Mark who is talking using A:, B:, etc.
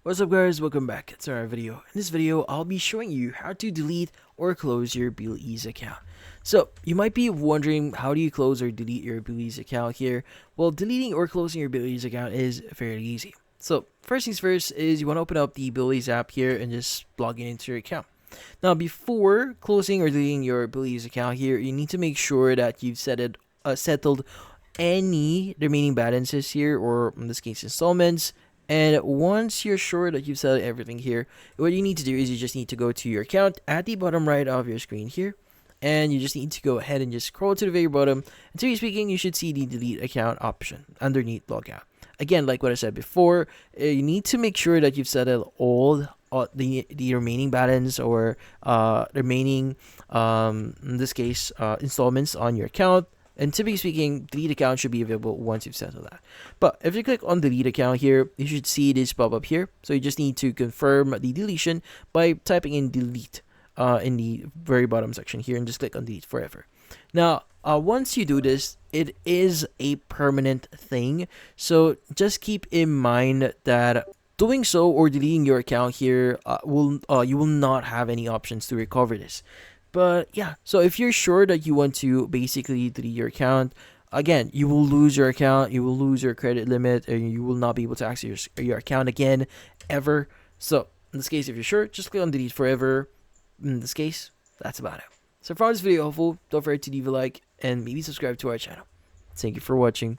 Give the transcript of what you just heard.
A: What's up guys, welcome back to our video. In this video, I'll be showing you how to delete or close your BillEase account. So, you might be wondering how do you close or delete your BillEase account here? Well, deleting or closing your BillEase account is fairly easy. So, first things first is you want to open up the BillEase app here and just log in into your account. Now, before closing or deleting your BillEase account here, you need to make sure that you've settled any remaining balances here, or in this case installments. And once you're sure that you've settled everything here, what you need to do is you just need to go to your account at the bottom right of your screen here, and you just need to go ahead and just scroll to the very bottom. And to be speaking, you should see the delete account option underneath logout. Again, like what I said before, you need to make sure that you've settled all the remaining balance, or remaining in this case installments on your account. And typically speaking, delete account should be available once you've settled that. But if you click on delete account here, you should see this pop up here. So you just need to confirm the deletion by typing in delete in the very bottom section here, and just click on delete forever. Now, once you do this, it is a permanent thing. So just keep in mind that doing so or deleting your account here you will not have any options to recover this. But yeah, so if you're sure that you want to basically delete your account, again, you will lose your account, you will lose your credit limit, and you will not be able to access your account again, ever. So in this case, if you're sure, just click on delete forever. In this case, that's about it. So if you found this video helpful, don't forget to leave a like and maybe subscribe to our channel. Thank you for watching.